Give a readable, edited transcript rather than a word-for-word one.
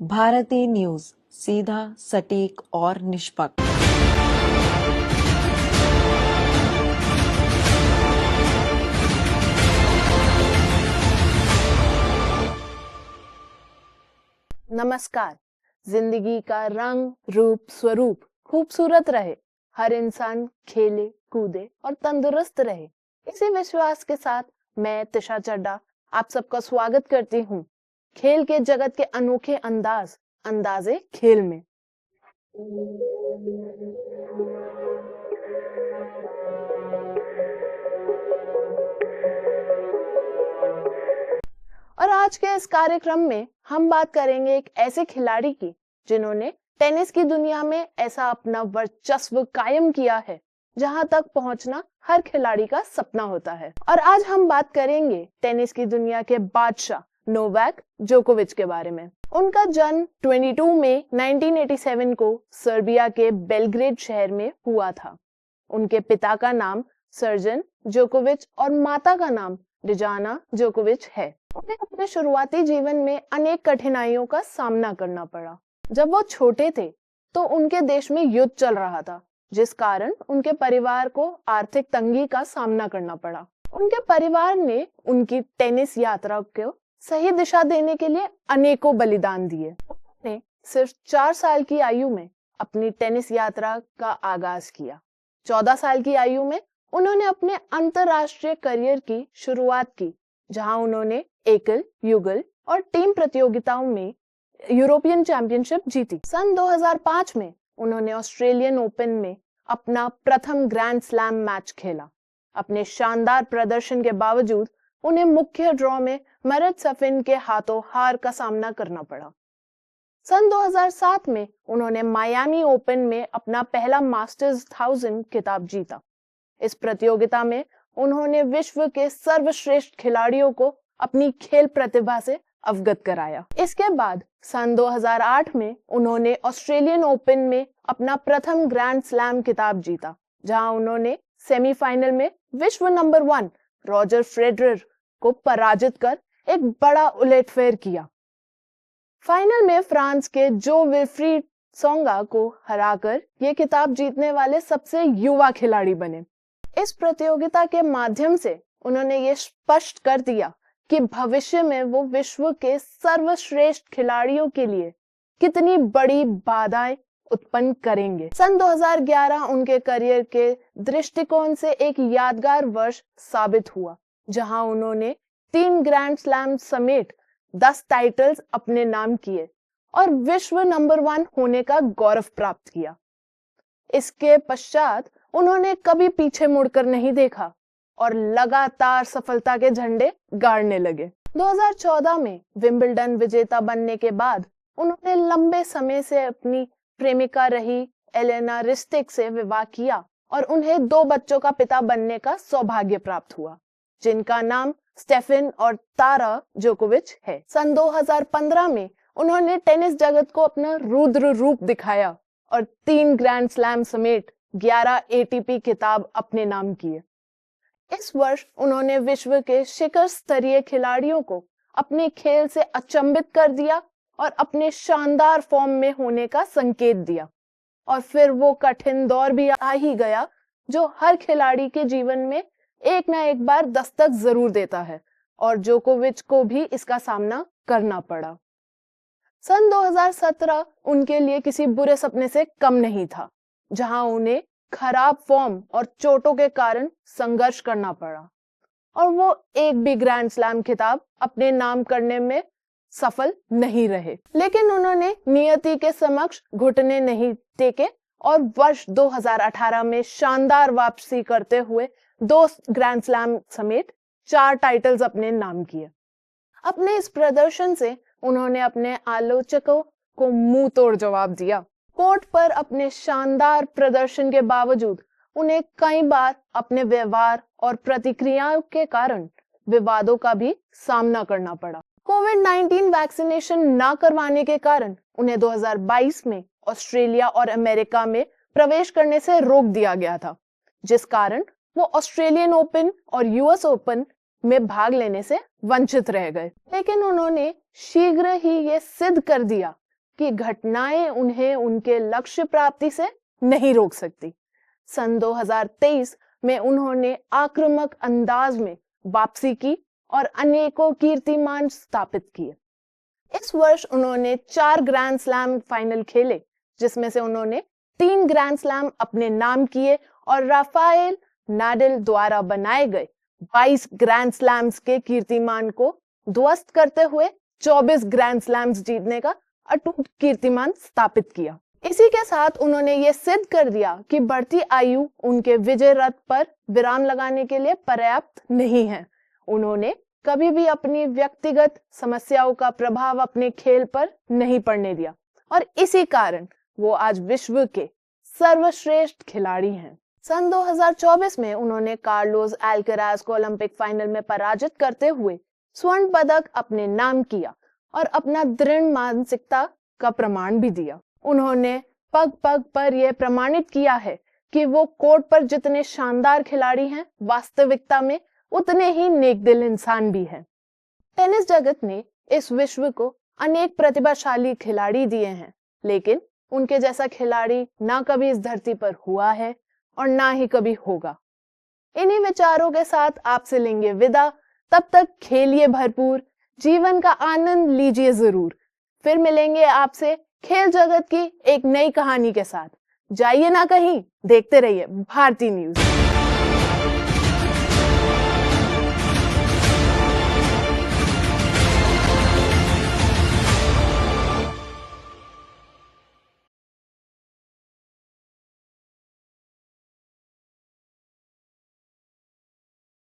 Bharti news, सीधा, सटीक और निष्पक्ष। नमस्कार। जिंदगी का रंग, रूप, स्वरूप खूबसूरत रहे, हर इंसान खेले, कूदे और तंदुरुस्त रहे, इसी विश्वास के साथ मैं तिशा चड्डा आप सबका स्वागत करती हूँ खेल के जगत के अनोखे अंदाजे खेल में। और आज के इस कार्यक्रम में हम बात करेंगे एक ऐसे खिलाड़ी की जिन्होंने टेनिस की दुनिया में ऐसा अपना वर्चस्व कायम किया है जहां तक पहुंचना हर खिलाड़ी का सपना होता है। और आज हम बात करेंगे टेनिस की दुनिया के बादशाह नोवाक जोकोविच के बारे में। उनका जन्म 22 मई 1987 को सर्बिया के बेलग्रेड शहर में हुआ था। उनके पिता का नाम सर्जन जोकोविच और माता का नाम डिजाना जोकोविच है। उन्हें अपने शुरुआती जीवन में अनेक कठिनाइयों का सामना करना पड़ा। जब वो छोटे थे तो उनके देश में युद्ध चल रहा था, जिस कारण उनके परिवार को आर्थिक तंगी का सामना करना पड़ा। उनके परिवार ने उनकी टेनिस यात्रा को सही दिशा देने के लिए अनेकों बलिदान दिए। उन्होंने सिर्फ 4 साल की आयु में अपनी टेनिस यात्रा का आगाज किया। 14 साल की आयु में उन्होंने अपने अंतरराष्ट्रीय करियर की शुरुआत की, जहां उन्होंने एकल, युगल और टीम प्रतियोगिताओं में यूरोपियन चैंपियनशिप जीती। सन 2005 में उन्होंने ऑस्ट्रेलियन ओपन में अपना प्रथम ग्रैंड स्लैम मैच खेला। अपने शानदार प्रदर्शन के बावजूद उन्हें मुख्य ड्रॉ में मैरिट सफिन के हाथों हार का सामना करना पड़ा। सन 2007 में उन्होंने मायामी ओपन में अपना पहला मास्टर्स 1000 खिताब जीता। इस प्रतियोगिता में उन्होंने विश्व के सर्वश्रेष्ठ खिलाड़ियों को अपनी खेल प्रतिभा से अवगत कराया। इसके बाद सन 2008 में उन्होंने ऑस्ट्रेलियन ओपन में अपना प्रथम ग्रैंड स्लैम खिताब जीता, जहां उन्होंने सेमीफाइनल में विश्व नंबर 1 रॉजर फेडरर को पराजित कर एक बड़ा उलटफेर किया। फाइनल में फ्रांस के जो विल्फ्रीड सोंगा को हराकर ये खिताब जीतने वाले सबसे युवा खिलाड़ी बने। इस प्रतियोगिता के माध्यम से उन्होंने ये स्पष्ट कर दिया कि भविष्य में वो विश्व के सर्वश्रेष्ठ खिलाड़ियों के लिए कितनी बड़ी बाधाएं उत्पन्न करेंगे। सन 2011 उनके करियर के दृष्टिकोण से एक यादगार वर्ष साबित हुआ, जहां उन्होंने 3 ग्रैंड स्लैम समेत 10 टाइटल्स अपने नाम किए और विश्व नंबर 1 होने का गौरव प्राप्त किया। इसके पश्चात उन्होंने कभी पीछे मुड़कर नहीं देखा और लगातार सफलता के झंडे गाड़ने लगे। 2014 में विंबलडन विजेता बनने के बाद उन्होंने लंबे समय से अपनी प्रेमिका रही एलेना रिस्टिक से विवाह किया और उन्हें 2 बच्चों का पिता बनने का सौभाग्य प्राप्त हुआ, जिनका नाम स्टेफन और तारा जोकोविच है। सन 2015 में उन्होंने टेनिस जगत को अपना रुद्र रूप दिखाया और 3 ग्रैंड स्लैम समेत 11 एटीपी खिताब अपने नाम किए। इस वर्ष उन्होंने विश्व के शिखर स्तरीय खिलाड़ियों को अपने खेल से अचंभित कर दिया और अपने शानदार फॉर्म में होने का संकेत दिया। और फिर वो कठिन दौर भी आ ही गया, जो हर खिलाड़ी के जीवन में एक ना एक बार दस्तक जरूर देता है, और जोकोविच को भी इसका सामना करना पड़ा। सन 2017 उनके लिए किसी बुरे सपने से कम नहीं था, जहां उन्हें खराब फॉर्म और चोटों के कारण संघर्ष करना पड़ा और वो एक भी ग्रैंड स्लैम खिताब अपने नाम करने में सफल नहीं रहे। लेकिन उन्होंने नियति के समक्ष घुटने नहीं टेके और वर्ष 2018 में शानदार वापसी करते हुए 2 ग्रैंड स्लैम समेत 4 टाइटल्स अपने नाम किए। अपने इस प्रदर्शन से उन्होंने अपने आलोचकों को मुंह तोड़ जवाब दिया। कोर्ट पर अपने शानदार प्रदर्शन के बावजूद उन्हें कई बार अपने व्यवहार और प्रतिक्रियाओं के कारण विवादों का भी सामना करना पड़ा। कोविड-19 वैक्सीनेशन न करवाने के कारण उन्हें 2022 में ऑस्ट्रेलिया और अमेरिका में प्रवेश करने से रोक दिया गया था, जिस कारण वो ऑस्ट्रेलियन ओपन और यूएस ओपन में भाग लेने से वंचित रह गए। लेकिन उन्होंने शीघ्र ही ये सिद्ध कर दिया कि घटनाएं उन्हें उनके लक्ष्य प्राप्ति से नहीं रोक सकती। सन 2023 में उन्होंने आक्रामक अंदाज में वापसी की और अनेकों कीर्तिमान स्थापित किए। इस वर्ष उन्होंने 4 ग्रैंड स्लैम फाइनल खेले, जिसमें से उन्होंने 3 ग्रैंड स्लैम अपने नाम किए और राफेल नाडाल द्वारा बनाए गए 22 ग्रैंड स्लैम्स के कीर्तिमान को ध्वस्त करते हुए 24 ग्रैंड स्लैम्स जीतने का अटूट कीर्तिमान स्थापित किया। इसी के साथ उन्होंने ये सिद्ध कर दिया कि बढ़ती आयु उनके विजय रथ पर विराम लगाने के लिए पर्याप्त नहीं है। उन्होंने कभी भी अपनी व्यक्तिगत समस्याओं का प्रभाव अपने खेल पर नहीं पड़ने दिया और इसी कारण वो आज विश्व के सर्वश्रेष्ठ खिलाड़ी हैं। सन 2024 में उन्होंने कार्लोस अल्काराज को ओलंपिक फाइनल में पराजित करते हुए स्वर्ण पदक अपने नाम किया और अपना दृढ़ मानसिकता का प्रमाण भी दिया। उन्होंने पग पग पर यह प्रमाणित किया है कि वो कोर्ट पर जितने शानदार खिलाड़ी हैं, वास्तविकता में उतने ही नेकदिल इंसान भी हैं। टेनिस जगत ने इस विश्व को अनेक प्रतिभाशाली खिलाड़ी दिए हैं, लेकिन उनके जैसा खिलाड़ी ना कभी इस धरती पर हुआ है और ना ही कभी होगा। इन्हीं विचारों के साथ आपसे लेंगे विदा। तब तक खेलिए भरपूर, जीवन का आनंद लीजिए जरूर। फिर मिलेंगे आपसे खेल जगत की एक नई कहानी के साथ। जाइए ना कहीं, देखते रहिए भारती न्यूज़।